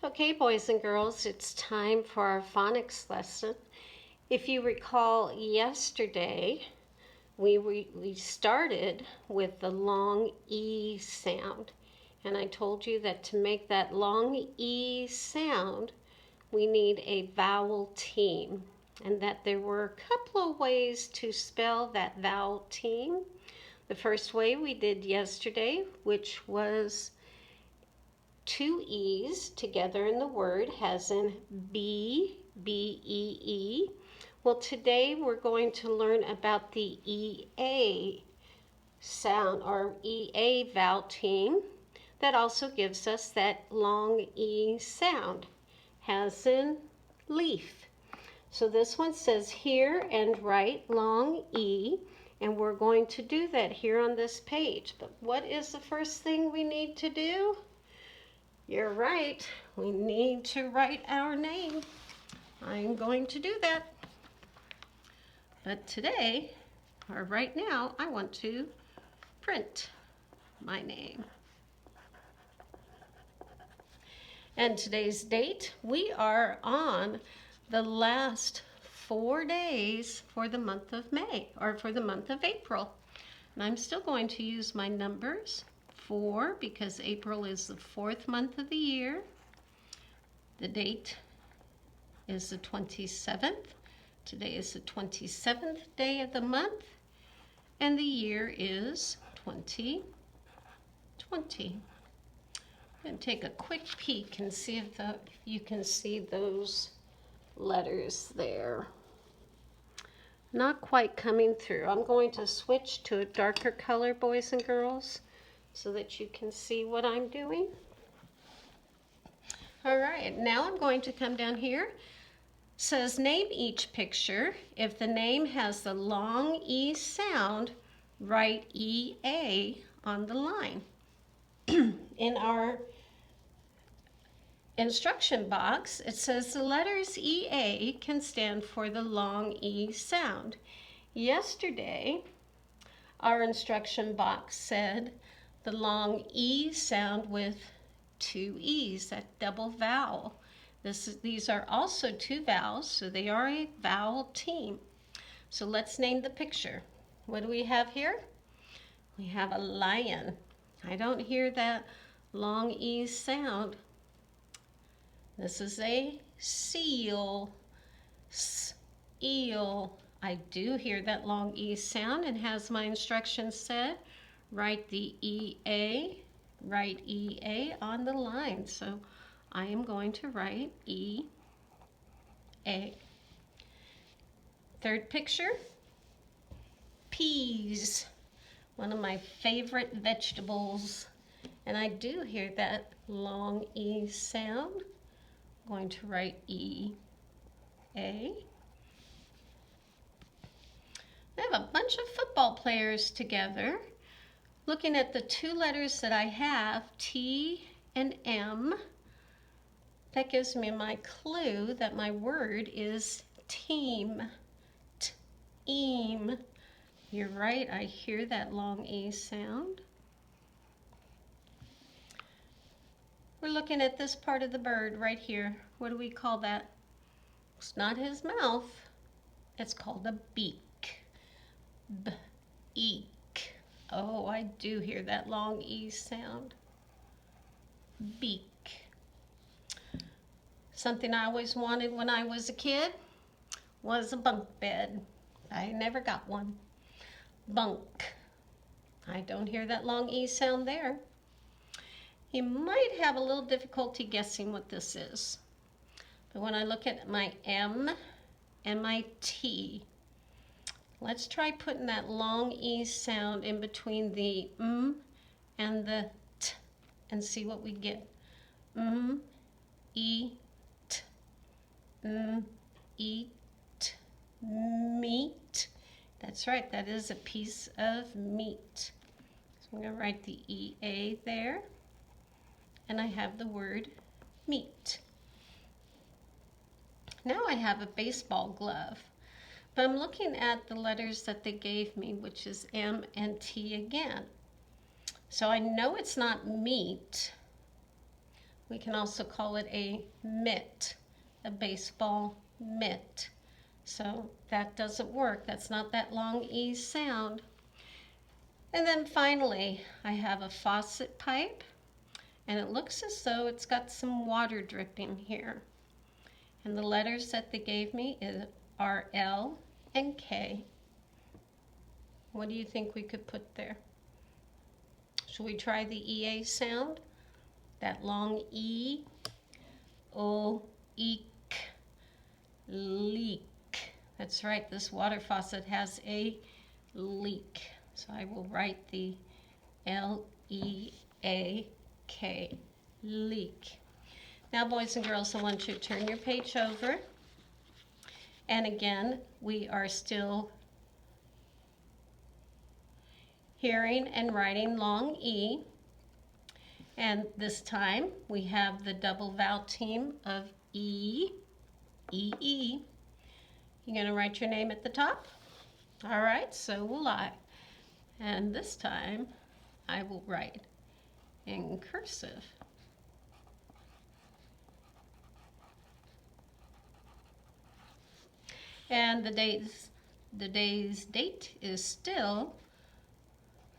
Okay, boys and girls, it's time for our phonics lesson. If you recall yesterday, we started with the long E sound. And I told you that to make that long E sound, we need a vowel team. And that there were a couple of ways to spell that vowel team. The first way we did yesterday, which was two E's together in the word, as in B-E-E. Well, today we're going to learn about the EA sound or EA vowel team that also gives us that long E sound, as in leaf. So this one says hear and write long E, and we're going to do that here on this page. But what is the first thing we need to do? You're right, we need to write our name. I'm going to do that. But today, or right now, I want to print my name. And today's date, we are on the last 4 days for the month of May, or for the month of April. And I'm still going to use my numbers. 4, because April is the 4th month of the year. The date is the 27th. Today is the 27th day of the month, and the year is 2020. I'm going to take a quick peek and see if you can see those letters there. Not quite coming through. I'm going to switch to a darker color, boys and girls, so that you can see what I'm doing. All right, now I'm going to come down here. It says name each picture. If the name has the long E sound, write EA on the line. In our instruction box, it says the letters EA can stand for the long E sound. Yesterday, our instruction box said the long E sound with 2 E's, that double vowel. These are also 2 vowels, so they are a vowel team. So let's name the picture. What do we have here? We have a lion. I don't hear that long E sound. This is a seal. Eel. I do hear that long E sound, and as my instructions said, write the EA, write EA on the line. So I am going to write EA. Third picture, peas, one of my favorite vegetables. And I do hear that long E sound. I'm going to write EA. I have a bunch of football players together. Looking at the 2 letters that I have, T and M, that gives me my clue that my word is team. Team. You're right, I hear that long E sound. We're looking at this part of the bird right here. What do we call that? It's not his mouth. It's called a beak. Beak. Oh, I do hear that long E sound. Beak. Something I always wanted when I was a kid was a bunk bed. I never got one. Bunk. I don't hear that long E sound there. You might have a little difficulty guessing what this is. But when I look at my M and my T, let's try putting that long E sound in between the M and the T and see what we get. E, T, eat, meat. That's right, that is a piece of meat. So I'm going to write the EA there, and I have the word meat. Now I have a baseball glove, but I'm looking at the letters that they gave me, which is M and T again. So I know it's not meat, We can also call it a mitt, a baseball mitt. So that doesn't work. That's not that long E sound. And then finally, I have a faucet pipe, and it looks as though it's got some water dripping here. And the letters that they gave me are L and K. What do you think we could put there? Should we try the EA sound? That long E. O, eek, leak. That's right, this water faucet has a leak. So I will write the L-E-A-K, leak. Now, boys and girls, I want you to turn your page over. And again, we are still hearing and writing long E. And this time we have the double vowel team of E, E, E. You're going to write your name at the top? All right, so will I. And this time I will write in cursive. And the day's date is still,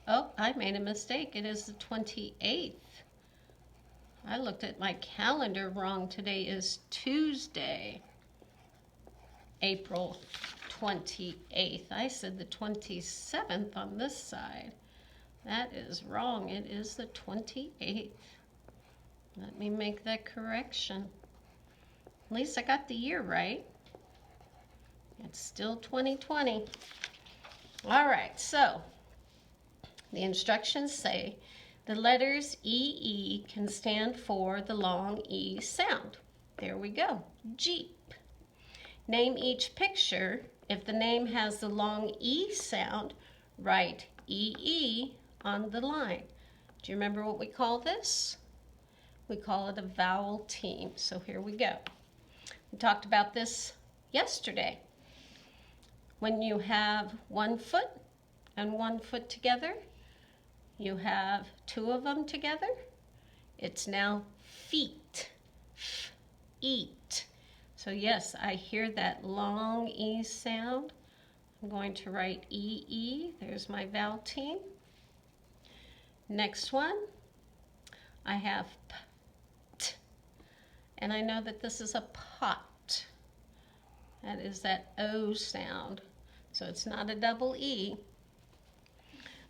oh, I made a mistake. It is the 28th. I looked at my calendar wrong. Today is Tuesday, April 28th. I said the 27th on this side. That is wrong. It is the 28th. Let me make that correction. At least I got the year right. It's still 2020. All right, so the instructions say the letters EE can stand for the long E sound. There we go, Jeep. Name each picture. If the name has the long E sound, write EE on the line. Do you remember what we call this? We call it a vowel team. So here we go. We talked about this yesterday. When you have one foot and one foot together, you have two of them together. It's now feet, eat. So yes, I hear that long E sound. I'm going to write EE. There's my vowel team. Next one, I have P, and I know that this is a pot. That is that O sound. So it's not a double E.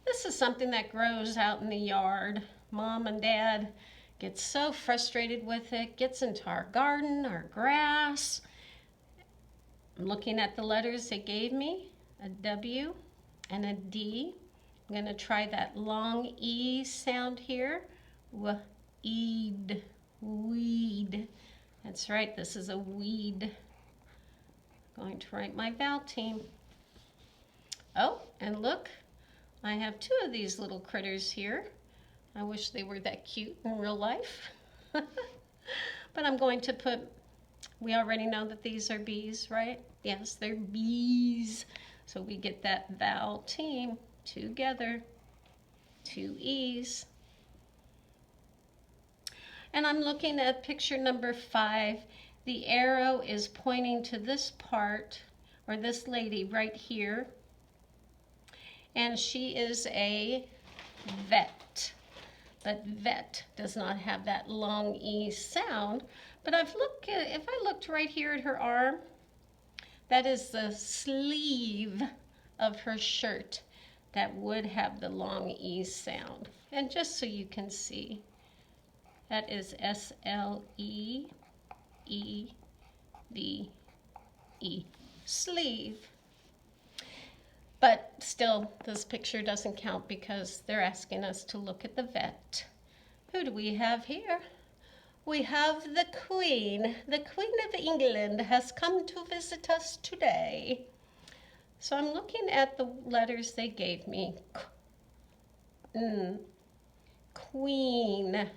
This is something that grows out in the yard. Mom and Dad get so frustrated with it, gets into our garden, our grass. I'm looking at the letters they gave me, a W and a D. I'm going to try that long E sound here. Weed, weed. That's right, this is a weed. Going to write my vowel team. Oh, and look, I have two of these little critters here. I wish they were that cute in real life. But I'm going to put, we already know that these are bees, right? Yes, they're bees. So we get that vowel team together, two E's. And I'm looking at picture number 5. The arrow is pointing to this part, or this lady right here. And she is a vet. But vet does not have that long E sound. But if I looked right here at her arm, that is the sleeve of her shirt that would have the long E sound. And just so you can see, that is S-L-E-E-V-E, sleeve. But still, this picture doesn't count because they're asking us to look at the vet. Who do we have here? We have the Queen. The Queen of England has come to visit us today. So I'm looking at the letters they gave me. Queen.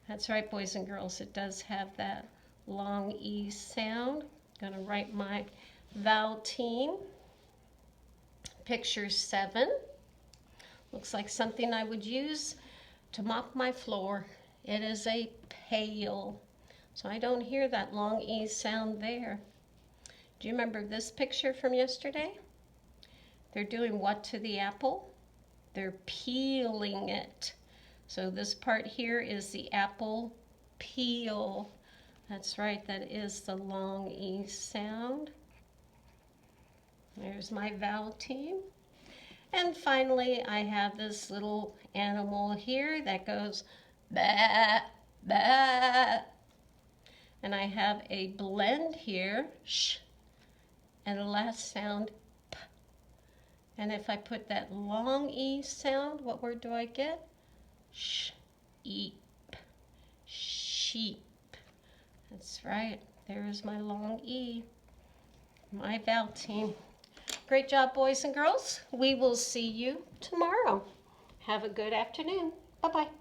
That's right, boys and girls. It does have that long E sound. I'm going to write my vowel team. Picture 7. Looks like something I would use to mop my floor. It is a pale. So I don't hear that long E sound there. Do you remember this picture from yesterday? They're doing what to the apple? They're peeling it. So this part here is the apple peel. That's right, that is the long E sound. There's my vowel team. And finally, I have this little animal here that goes ba, ba. And I have a blend here, sh, and the last sound, p. And if I put that long E sound, what word do I get? Sh, eep, sheep. That's right, there's my long E, my vowel team. Great job, boys and girls. We will see you tomorrow. Have a good afternoon. Bye-bye.